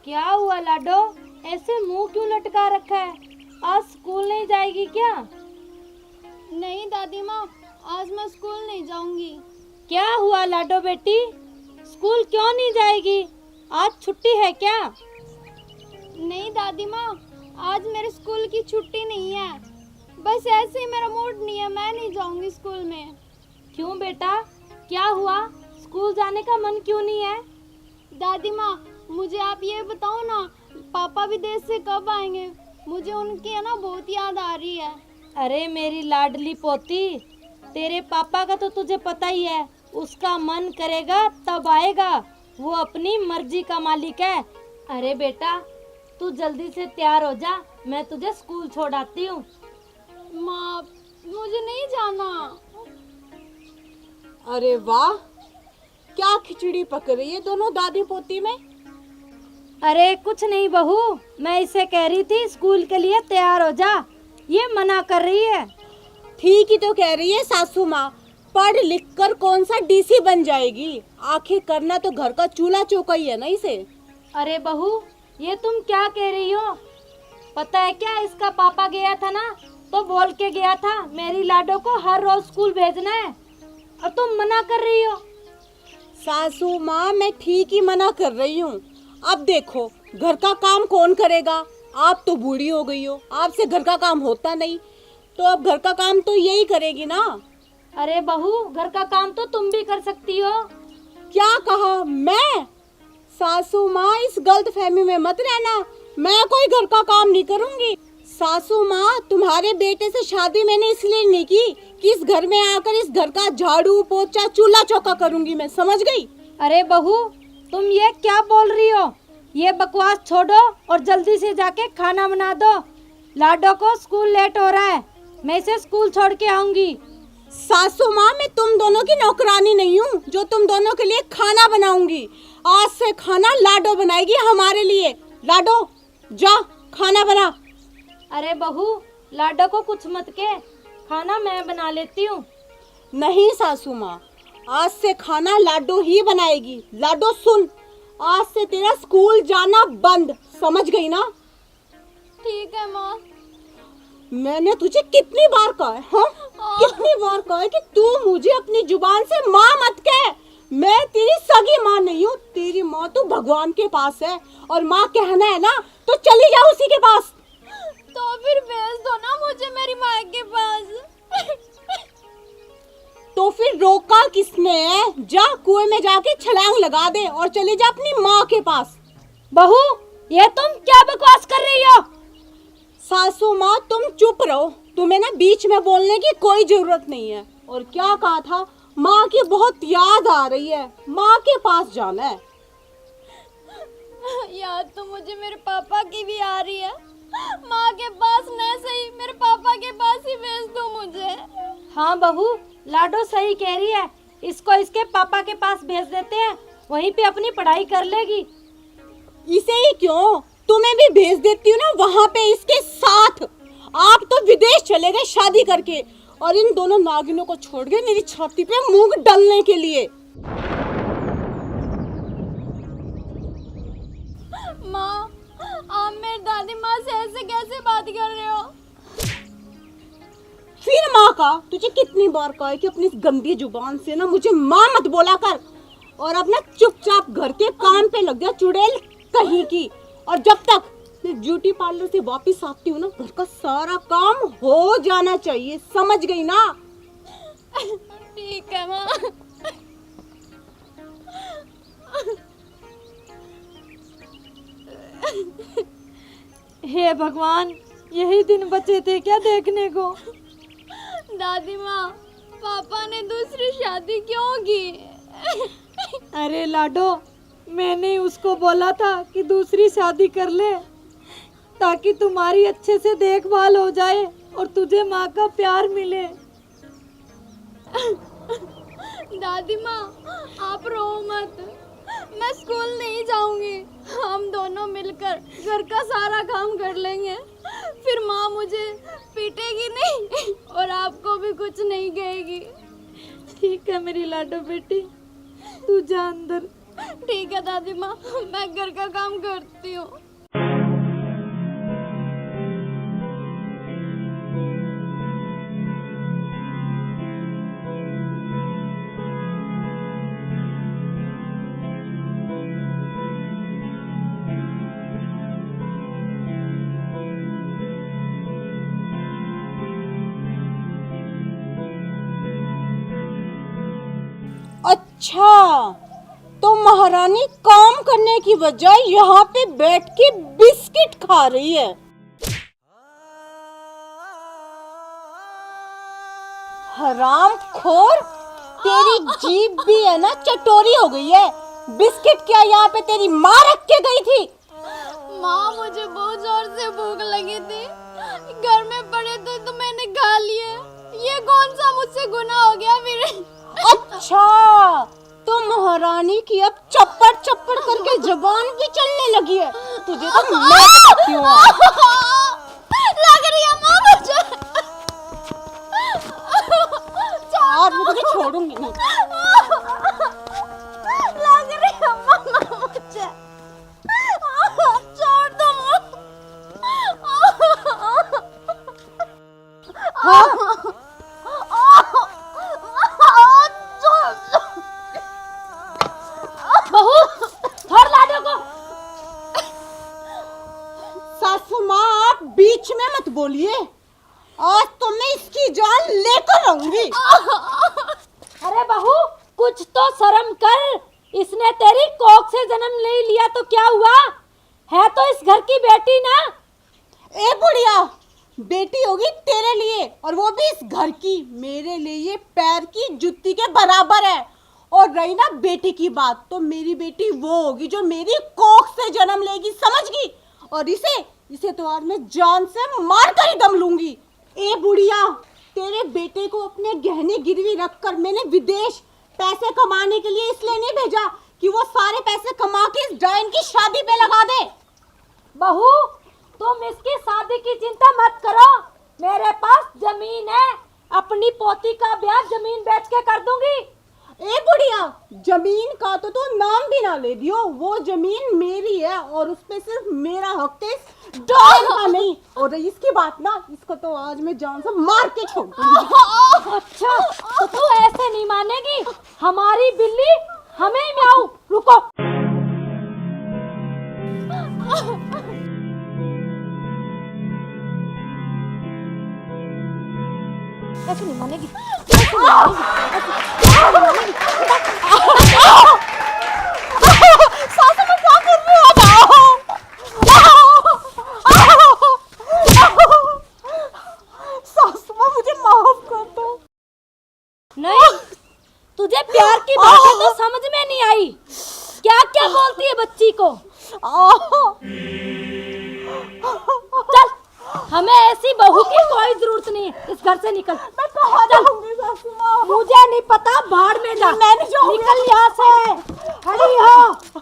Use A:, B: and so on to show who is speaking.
A: क्या हुआ लाडो, ऐसे मुंह क्यों लटका रखा है? आज स्कूल नहीं जाएगी क्या?
B: नहीं दादी माँ, आज मैं स्कूल नहीं जाऊंगी।
A: क्या हुआ लाडो बेटी, स्कूल क्यों नहीं जाएगी? आज छुट्टी है क्या?
B: नहीं दादी माँ, आज मेरे स्कूल की छुट्टी नहीं है। बस ऐसे ही मेरा मूड नहीं है, मैं नहीं जाऊंगी स्कूल में।
A: क्यों बेटा, क्या हुआ? स्कूल जाने का मन क्यों नहीं है?
B: दादी माँ, मुझे आप ये बताओ ना, पापा विदेश से कब आएंगे? मुझे उनकी है ना बहुत याद आ रही है।
A: अरे मेरी लाडली पोती, तेरे पापा का तो तुझे पता ही है, उसका मन करेगा तब आएगा, वो अपनी मर्जी का मालिक है। अरे बेटा, तू जल्दी से तैयार हो जा, मैं तुझे स्कूल छोड़ आती हूँ।
B: माँ, मुझे नहीं जाना।
C: अरे वाह, क्या खिचड़ी पक रही है दोनों दादी पोती में।
A: अरे कुछ नहीं बहू, मैं इसे कह रही थी स्कूल के लिए तैयार हो जा, ये मना कर रही है।
C: ठीक ही तो कह रही है सासू माँ, पढ़ लिख कर कौन सा डीसी बन जाएगी, आखिर करना तो घर का चूल्हा चौका ही है ना इसे।
A: अरे बहू, ये तुम क्या कह रही हो? पता है क्या, इसका पापा गया था ना तो बोल के गया था मेरी लाडो को हर रोज स्कूल भेजना है, और तुम मना कर रही हो।
C: सासू माँ, मैं ठीक ही मना कर रही हूँ। अब देखो, घर का काम कौन करेगा? आप तो बूढ़ी हो गई हो, आपसे घर का काम होता नहीं, तो अब घर का काम तो यही करेगी ना।
A: अरे बहू, घर का काम तो तुम भी कर सकती हो।
C: क्या कहा मैं? सासू माँ, इस गलत फहमी में मत रहना, मैं कोई घर का काम नहीं करूँगी। सासू माँ, तुम्हारे बेटे से शादी मैंने इसलिए नहीं की कि इस घर में आकर इस घर का झाड़ू पोछा चूल्हा चौका करूँगी, मैं समझ गई।
A: अरे बहू, तुम ये क्या बोल रही हो? ये बकवास छोड़ो और जल्दी से जाके खाना बना दो। लाडो को स्कूल लेट हो रहा है, मैं इसे स्कूल छोड़ के आऊंगी।
C: सासू माँ, मैं तुम दोनों की नौकरानी नहीं हूँ जो तुम दोनों के लिए खाना बनाऊंगी। आज से खाना लाडो बनाएगी हमारे लिए। लाडो, जा खाना बना।
A: अरे बहू, लाडो को कुछ मत के, खाना मैं बना लेती हूँ।
C: नहीं सासू माँ, आज से खाना लाडो ही बनाएगी। लाडो सुन, आज से तेरा स्कूल जाना बंद, समझ गई ना?
B: ठीक है माँ।
C: मैंने तुझे कितनी बार कहा है, हाँ? कितनी बार कहा है कि तू मुझे अपनी जुबान से माँ मत कह। मैं तेरी सगी माँ नहीं हूँ, तेरी माँ तो भगवान के पास है, और माँ कहना है ना तो चली जा उसी के पास।
B: तो फिर भेज दो ना मुझे मेरी माँ के पास।
C: तो फिर रोका किसने है? जा कुएं में जाके छलांग लगा दे और चली जा अपनी माँ के पास।
A: बहू, ये तुम क्या बकवास कर रही हो?
C: सासू माँ, तुम चुप रहो, तुम्हें ना बीच में बोलने की कोई जरूरत नहीं है। और क्या कहा था? माँ की बहुत याद आ रही है, माँ के पास जाना है।
B: याद तो मुझे मेरे पापा की भी आ रही है। माँ के पास न सही, मेरे पापा के पास ही भेज दो मुझे।
A: हाँ बहू, लाडो सही कह रही है, इसको इसके पापा के पास भेज देते हैं, वहीं पे अपनी पढ़ाई कर लेगी।
C: इसे ही क्यों, तुम्हें भी भेज देती हूँ ना वहाँ पे इसके साथ। आप तो विदेश चले गए शादी करके, और इन दोनों नागिनों को छोड़ गए मेरी छाती पे मूंग डालने के लिए।
B: माँ, आप मेरी दादी माँ से ऐसे कैसे बात कर रहे हो?
C: फिर माँ का तुझे कितनी बार कहा है कि अपनी इस गंदी जुबान से ना मुझे माँ मत बोला कर, और अपना चुपचाप घर के काम पे लग जा, चुड़ैल कहीं की। और जब तक मैं ब्यूटी पार्लर से वापस आती हूँ ना, घर का सारा काम हो जाना चाहिए, समझ गई ना?
B: ठीक है माँ।
A: हे भगवान, यही दिन बचे थे क्या देखने को?
B: दादी माँ, पापा ने दूसरी शादी क्यों की?
A: अरे लाडो, मैंने उसको बोला था कि दूसरी शादी कर ले, ताकि तुम्हारी अच्छे से देखभाल हो जाए और तुझे माँ का प्यार मिले।
B: दादी माँ, आप रो मत, मैं स्कूल नहीं जाऊंगी। हम दोनों मिलकर घर का सारा काम कर लेंगे, फिर माँ मुझे पीटेगी नहीं और आपको भी कुछ नहीं कहेगी।
A: ठीक है मेरी लाडो बेटी, तू जा अंदर।
B: ठीक है दादी माँ, मैं घर का काम करती हूँ।
C: अच्छा, तो महारानी काम करने की बजाय यहाँ पे बैठ के बिस्किट खा रही है। हराम खोर, तेरी जीभ भी है ना चटोरी हो गई है। बिस्किट क्या यहाँ पे तेरी माँ रख के गई थी?
B: माँ, मुझे बहुत जोर से भूख लगी थी, घर में पड़े थे तो मैंने खा लिए। ये कौन सा मुझसे गुनाह हो गया फिर?
C: अच्छा, तो महारानी की अब चप्पड़ चप्पड़ करके जबान भी चलने लगी है। तुझे तो मैं बताती हूँ।
B: लग रही है माँ मुझे।
C: यार मैं तुझे छोड़ूंगी नहीं।
B: लग रही है माँ मुझे। छोड़ दो
A: बहू, धर लाडो को।
C: सासू माँ, आप बीच में मत बोलिए। आज तो मैं इसकी जान लेकर रहूंगी।
A: अरे बहू, कुछ तो शर्म कर। इसने तेरी कोख से जन्म ले लिया तो क्या हुआ? है तो इस घर की बेटी ना।
C: ए बुढ़िया, बेटी होगी तेरे लिए, और वो भी इस घर की। मेरे लिए ये पैर की जुत्ती के बराबर है। और रही ना बेटी की बात, तो मेरी बेटी वो होगी जो मेरी कोख से जन्म लेगी, समझ गई? और इसे तो आज मैं जान से मार कर ही दम लूंगी। ए बुढ़िया, तेरे बेटे को अपने गहने गिरवी रखकर मैंने विदेश पैसे कमाने के लिए इसलिए नहीं भेजा कि वो सारे पैसे कमा के इस डायन की शादी पे लगा दे।
A: बहू, तुम इसकी शादी की चिंता मत करो। मेरे पास जमीन है, अपनी पोती का ब्याह जमीन बेच के कर दूंगी।
C: ए बुढ़िया, जमीन का तो तू नाम भी ना ले दियो। वो जमीन मेरी है और उसपे सिर्फ मेरा हक है, डायन का नहीं। और रही इसकी बात ना, इसको तो आज मैं जान से मार के छोड़ दूंगी।
A: अच्छा, तो तू ऐसे नहीं मानेगी। हमारी बिल्ली हमें म्याऊ। रुको। ऐसे नहीं मानेगी।
C: सासू माँ क्या कर रही हो? सासू माँ मुझे माफ कर दो।
A: नहीं, तुझे प्यार की बातें तो समझ में नहीं आई। क्या क्या बोलती है बच्ची को। चल, हमें ऐसी बहू की कोई जरूरत नहीं है। इस घर से निकल।
C: मैं कहाँ जाऊंगी सासू माँ?
A: मुझे नहीं पता, भाड़ में जा।
C: मैं नहीं जाऊंगी।
A: निकल यहाँ से। खड़ी हो।